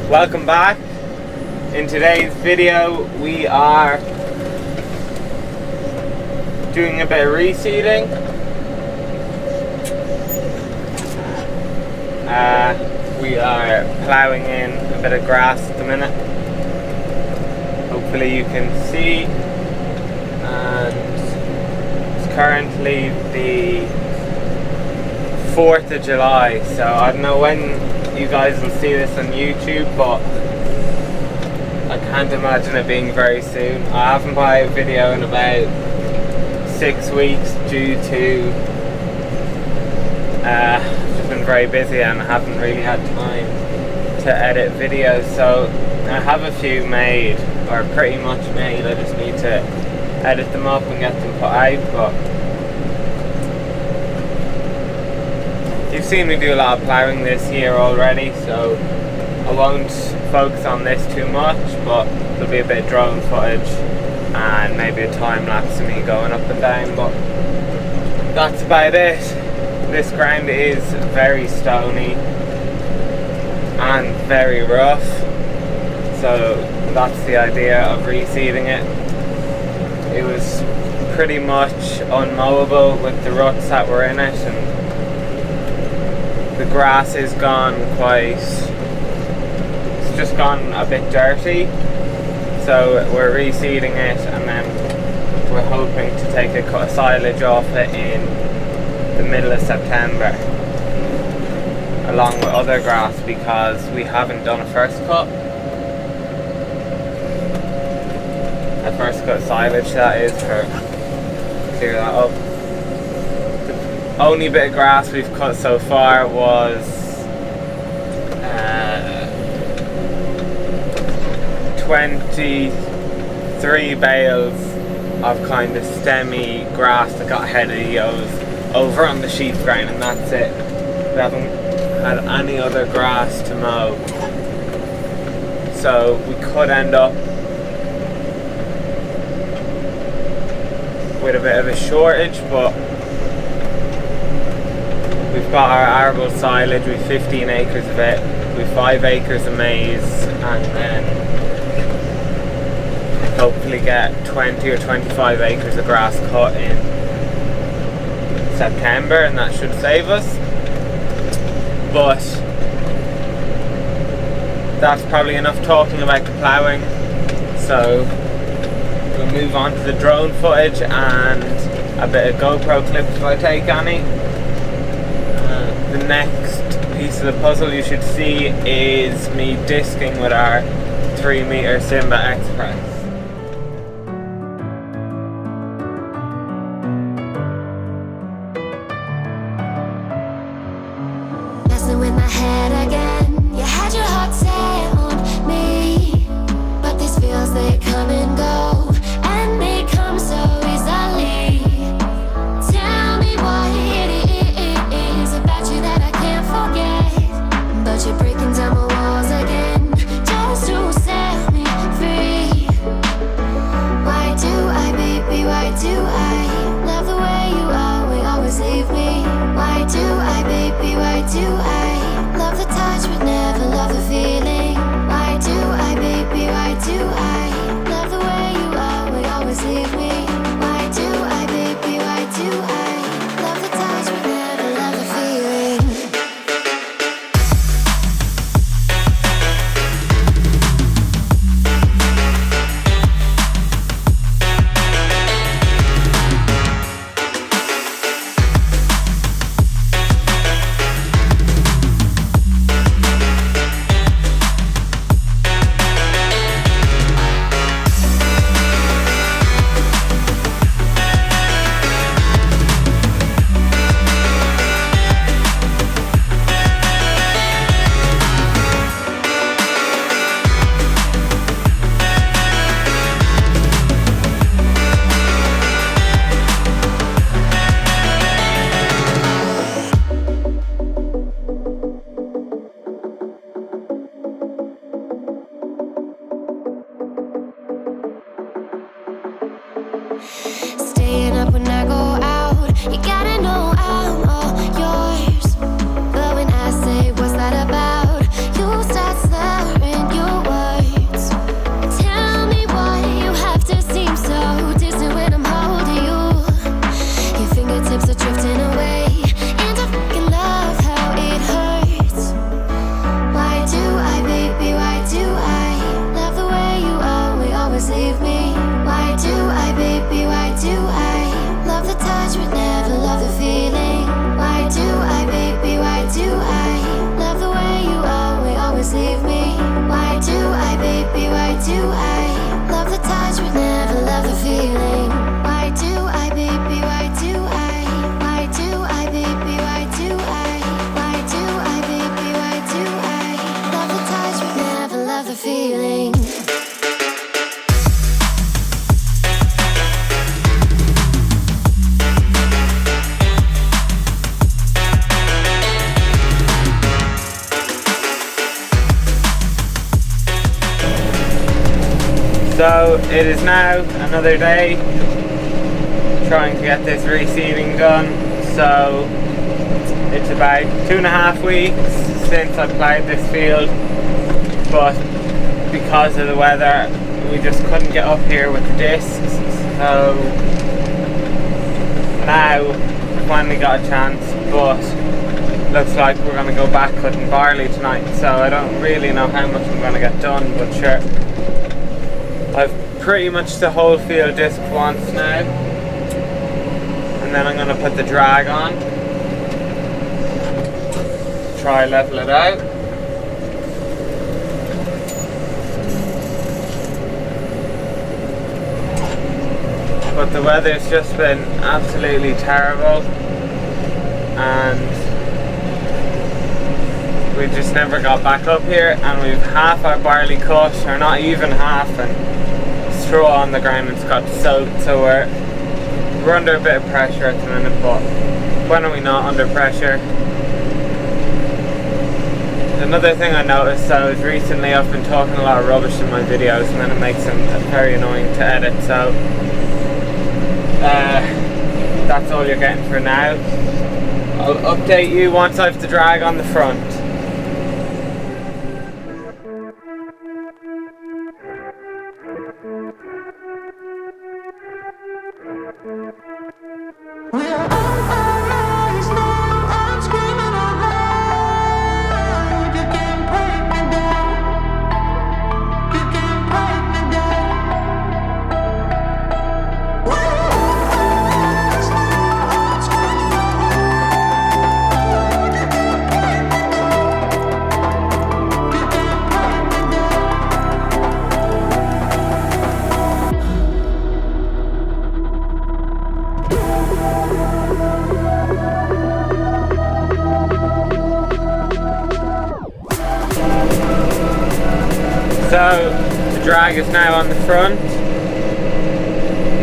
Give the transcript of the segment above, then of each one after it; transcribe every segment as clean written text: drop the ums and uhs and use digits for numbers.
Welcome back. In today's video we are doing a bit of reseeding. We are ploughing in a bit of grass at the minute. Hopefully you can see. And it's currently the 4th of July, so I don't know when you guys will see this on YouTube, but I can't imagine it being very soon. I haven't put out a video in about 6 weeks due to just been very busy and I haven't really had time to edit videos. So I have a few made, or pretty much made. I just need to edit them up and get them put out. But you've seen me do a lot of ploughing this year already, so I won't focus on this too much, but there'll be a bit of drone footage and maybe a time lapse of me going up and down, but that's about it. This ground is very stony and very rough, so that's the idea of reseeding it. It was pretty much unmowable with the ruts that were in it, and the grass is gone it's just gone a bit dirty, so we're reseeding it, and then we're hoping to take a cut of silage off it in the middle of September along with other grass, because we haven't done a first cut. A first cut of silage, that is, to clear that up. Only bit of grass we've cut so far was 23 bales of kind of stemmy grass that got ahead of the O's over on the sheep ground, and that's it. We haven't had any other grass to mow, so we could end up with a bit of a shortage, but we've got our arable silage. We've 15 acres of it, we've 5 acres of maize, and then hopefully get 20 or 25 acres of grass cut in September, and that should save us. But that's probably enough talking about the ploughing, so we'll move on to the drone footage and a bit of GoPro clips if I take any. The next piece of the puzzle you should see is me disking with our 3-meter Simba Express. Messing with my head again. You had your heart set on me, but these feels, they come and go, and they come so easily. Tell me what it is about you that I can't forget, but you're breaking down my walls again just to set me free. Why do I, baby, why do I love the way you are, we always leave me? Why do I, baby, why do I love the So it is now another day trying to get this reseeding done. So it's about 2.5 weeks since I ploughed this field, but because of the weather we just couldn't get up here with the discs. So now we finally got a chance, but looks like we're going to go back cutting barley tonight. So I don't really know how much I'm going to get done, but sure, I've pretty much the whole field disc once now, and then I'm going to put the drag on, try level it out. But the weather's just been absolutely terrible, and we just never got back up here, and we've half our barley cut, or not even half, and straw on the ground, it's got soaked. So we're under a bit of pressure at the minute, but when are we not under pressure? Another thing I noticed is recently I've been talking a lot of rubbish in my videos, and then it makes them very annoying to edit. So that's all you're getting for now. I'll update you once I have the drag on the front. So the drag is now on the front.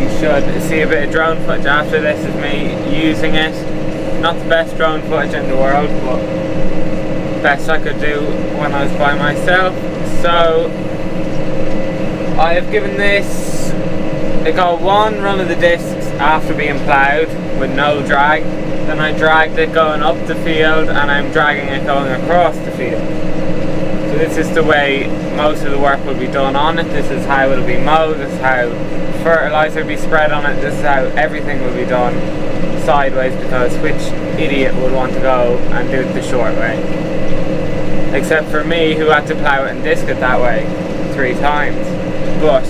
You should see a bit of drone footage after this of me using it. Not the best drone footage in the world, but best I could do when I was by myself. So I have given this, it got one run of the discs after being ploughed with no drag. Then I dragged it going up the field, and I'm dragging it going across the field. So this is the way most of the work will be done on it. This is how it'll be mowed, this is how fertilizer will be spread on it, this is how everything will be done sideways, because which idiot would want to go and do it the short way? Except for me, who had to plough it and disc it that way 3 times. But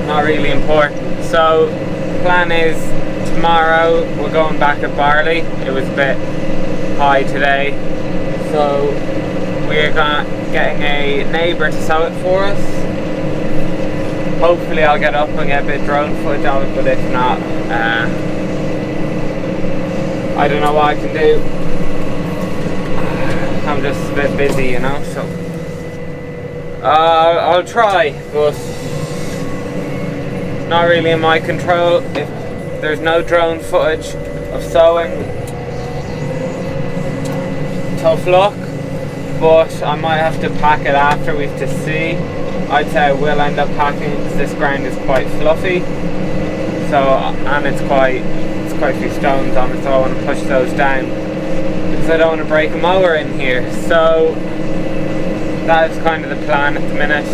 not really important. So plan is tomorrow we're going back at barley. It was a bit high today, so we're getting a neighbour to sow it for us. Hopefully I'll get up and get a bit of drone footage of it, but if not, I don't know what I can do. I'm just a bit busy, you know, so I'll try, but not really in my control. If there's no drone footage of sowing, tough luck. But I might have to pack it after, we have to see. I'd say I will end up packing because this ground is quite fluffy. So, and it's quite a few stones on it, so I want to push those down because I don't want to break a mower in here. So that is kind of the plan at the minute.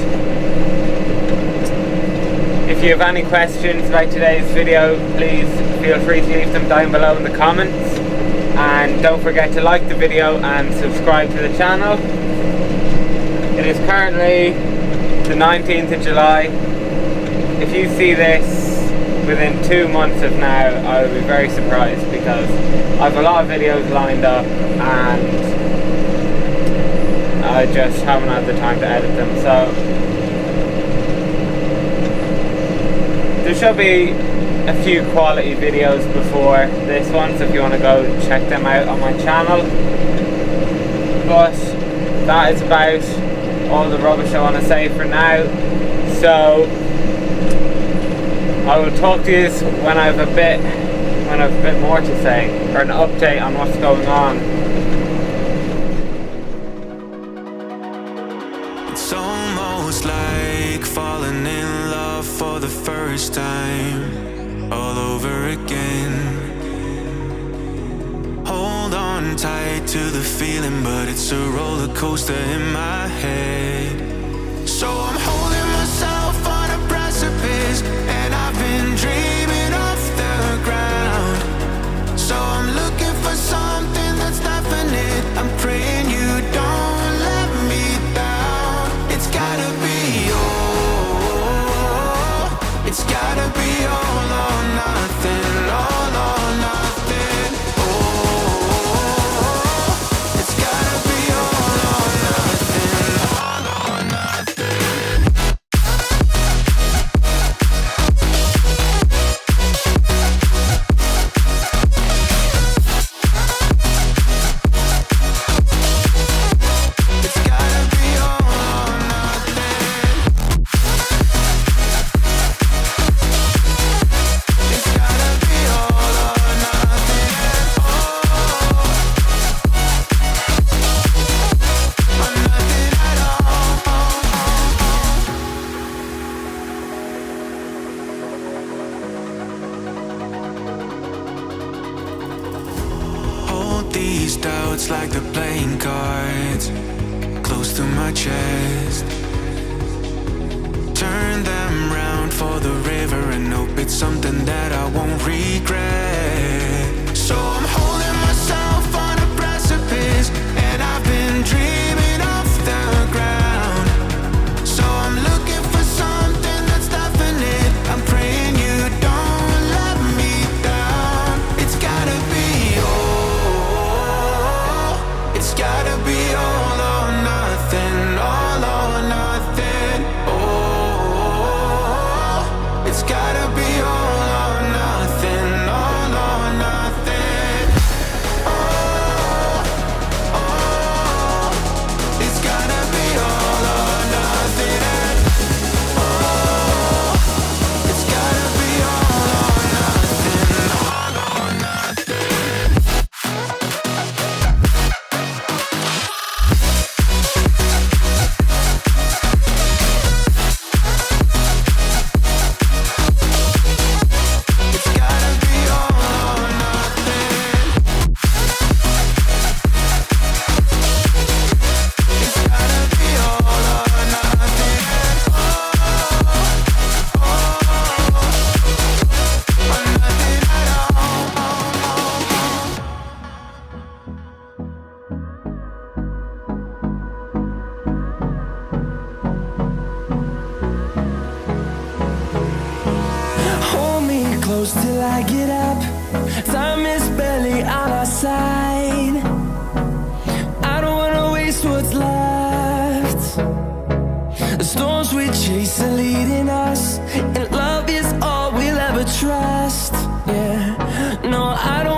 If you have any questions about today's video, please feel free to leave them down below in the comments. And don't forget to like the video and subscribe to the channel. It is currently the 19th of July. If you see this within 2 months of now, I will be very surprised, because I have a lot of videos lined up and I just haven't had the time to edit them. So there should be a few quality videos before this one, so if you want to go check them out on my channel. But that is about all the rubbish I want to say for now. So I will talk to you when I have a bit more to say, or an update on what's going on. It's almost like fall. first time, all over again. Hold on tight to the feeling, but it's a roller coaster in my head. So I'm holding myself on a precipice, and I've been dreaming off the ground. So I'm looking for something that's definite. I'm praying you don't let me down. It's gotta be all, it's gotta be all or nothing, all or nothing. Oh, it's gotta be all or nothing, all or nothing. It's gotta be all or nothing. It's gotta be all or nothing. Oh, or nothing at all. Hold these doubts like the playing cards close to my chest. Turn them round for the river and hope it's something that I won't regret. So I'm holding myself on a precipice, and I've been dreaming off the ground. So I'm looking for something that's definite. I'm praying you don't let me down. It's gotta be all, it's gotta be all or nothing, all or nothing. Oh, it's gotta be all or nothing, all or nothing. Oh, oh, it's gotta be all or nothing. Oh, it's gotta be all or nothing, all or nothing. It's gotta be all or nothing. It's gotta be all or nothing. Oh, or nothing at all. Hold me close till I get up. Time is barely on our side. I don't wanna waste what's left. The storms we chase are leading us, and love is all we'll ever trust. Yeah, no, I don't